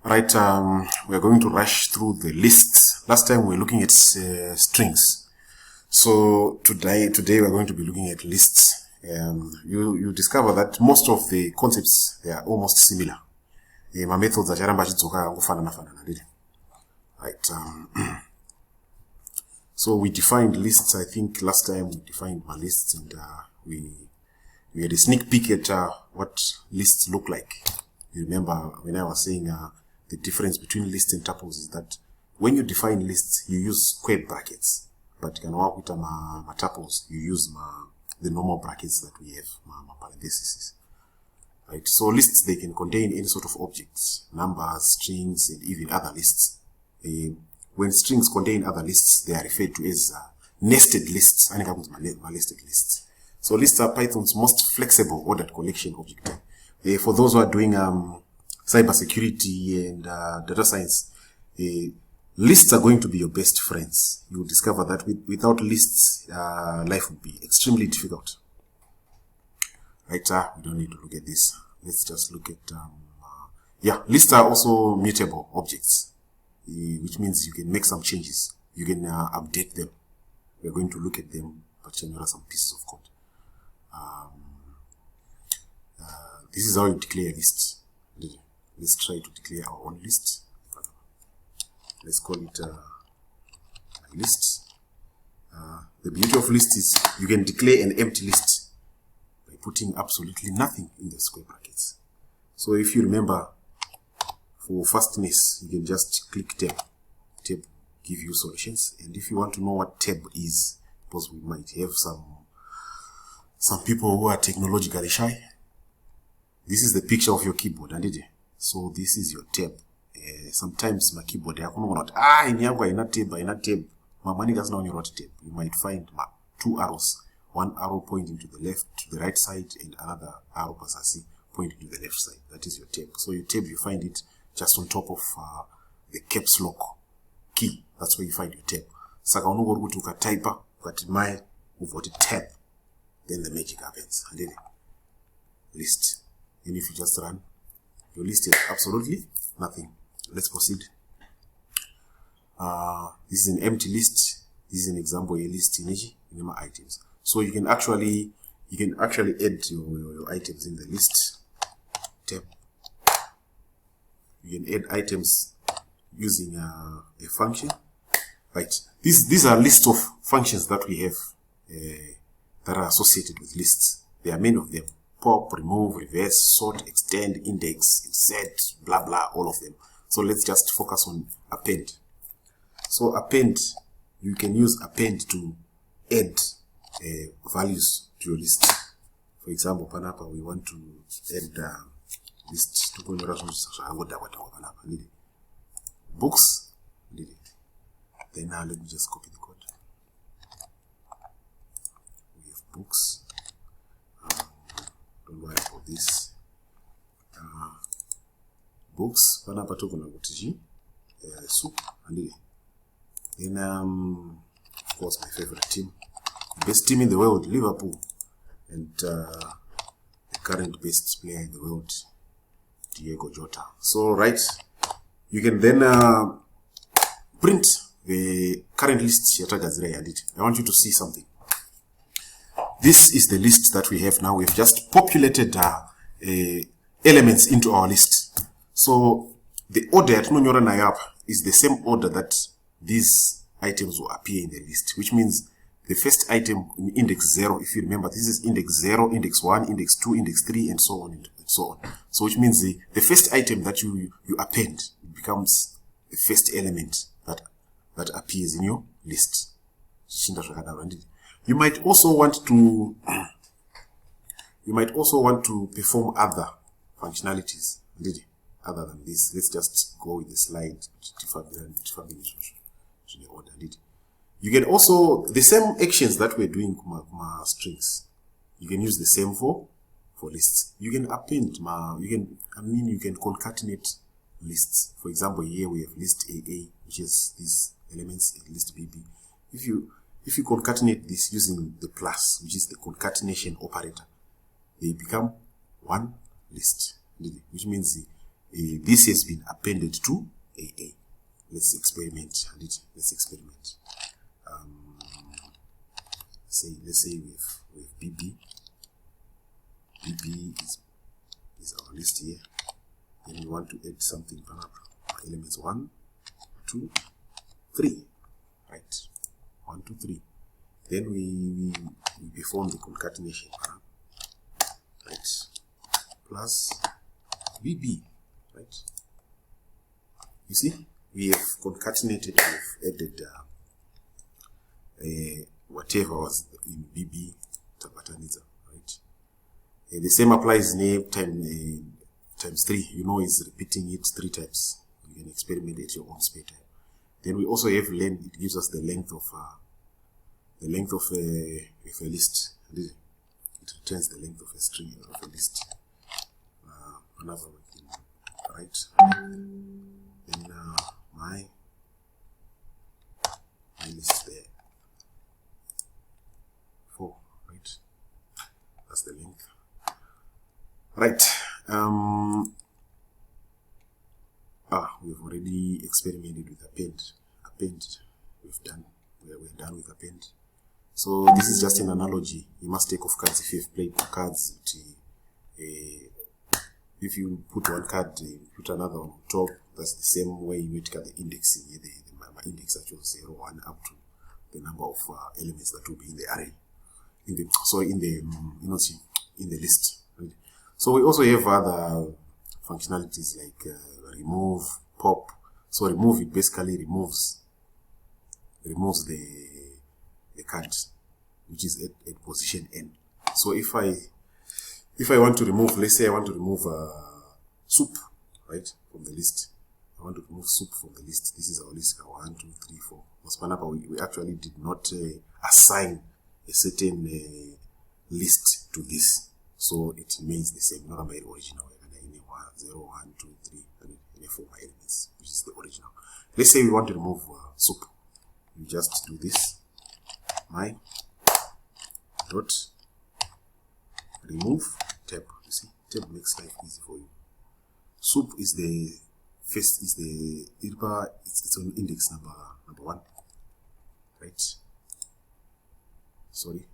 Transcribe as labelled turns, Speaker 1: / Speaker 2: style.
Speaker 1: Right, we're going to rush through the lists. Last time we were looking at strings. So today we're going to be looking at lists. You discover that most of the concepts, they are almost similar. My methods are right. So we defined lists. I think last time we defined my lists, and we had a sneak peek at what lists look like. You remember when I was saying the difference between lists and tuples is that when you define lists, you use square brackets, but you can work with tuples, you use the normal brackets that we have, parentheses. Right. So lists, they can contain any sort of objects, numbers, strings, and even other lists. When strings contain other lists, they are referred to as nested lists. Nested lists. So lists are Python's most flexible ordered collection object. For those who are doing cybersecurity and data science, lists are going to be your best friends. You will discover that without lists, life would be extremely difficult. Right, we don't need to look at this. Let's just look at, lists are also mutable objects, which means you can make some changes. You can update them. We're going to look at them, but there are some pieces of code. This is how you declare lists. Let's try to declare our own list. Let's call it list. The beauty of list is you can declare an empty list by putting absolutely nothing in the square brackets. So if you remember, for fastness, you can just click tab. Tab give you solutions. And if you want to know what tab is, because we might have some people who are technologically shy, this is the picture of your keyboard, and so this is your tab. Sometimes my keyboard, you might find two arrows, one arrow pointing to the left, to the right side, and another arrow pointing to the left side. That is your tab. So your tab, you find it just on top of the caps lock key. That's where you find your tab. Saka unogo to type but my uvote tab, then the magic happens. And then list. And if you just run, you listed absolutely nothing. Let's proceed. This is an empty list. This is an example of a list in my items. So you can actually add your items in the list tab. You can add items using a function. Right. These are lists of functions that we have that are associated with lists. There are many of them. Pop, remove, reverse, sort, extend, index, insert, blah blah, all of them. So let's just focus on append. So append, you can use append to add values to your list. For example, Panapa, we want to add list to books. Then now let me just copy the code. We have books. Don't worry about this. Books. Panapa tokuna gutiji. Soup. And then of course my favorite team. Best team in the world, Liverpool. And the current best player in the world, Diego Jota. So right, you can then print the current list. I want you to see something. This is the list that we have now. We've just populated elements into our list. So the order at Nonyora Nayap is the same order that these items will appear in the list, which means the first item in index 0, if you remember, this is index 0, index 1, index 2, index 3, and so on and so on. So which means the first item that you append becomes the first element that appears in your list. You might also want to perform other functionalities other than this. Let's just go with the slide. You can also, the same actions that we're doing with strings, you can use the same for lists. You can append, you can concatenate lists. For example, here we have list AA, which is these elements, and list BB. If you concatenate this using the plus, which is the concatenation operator, they become one list, which means this has been appended to AA. Let's experiment. Let's experiment. Let's say with BB. BB is our list here. Then we want to add something. Elements 1, 2, 3. Right. 1, 2, 3. Then we perform the concatenation. Right. Plus BB. Right. You see, we have concatenated, we've added whatever was in BB Tabataniza. Right. The same applies times 3. You know, it's repeating it 3 times. You can experiment at your own spare time. Then we also have length. It gives us the length of a list. It returns the length of a string of a list. Another one, right? Then my list there. 4, right? That's the length. Right. We've already experimented with append. We're done with append. So this is just an analogy. You must take off cards if you've played cards. If you put one card, you put another on top. That's the same way you would cut the index here. My index actually 0, 1 up to the number of elements that will be in the array. In the list. Right? So we also have other functionalities like remove, pop. So remove, it basically removes the card, which is at position n. So if I want to remove, let's say I want to remove soup, right, from the list. I want to remove soup from the list. This is our list. 1, 2, 3, 4. We actually did not assign a certain list to this, so it remains the same. Not my original. 0, 1, 2, 3, and 4 elements, which is the original. Let's say we want to remove soup. You just do this. My dot remove tab. You see, tab makes life easy for you. Soup is the first, it's on index number 1, right? Sorry.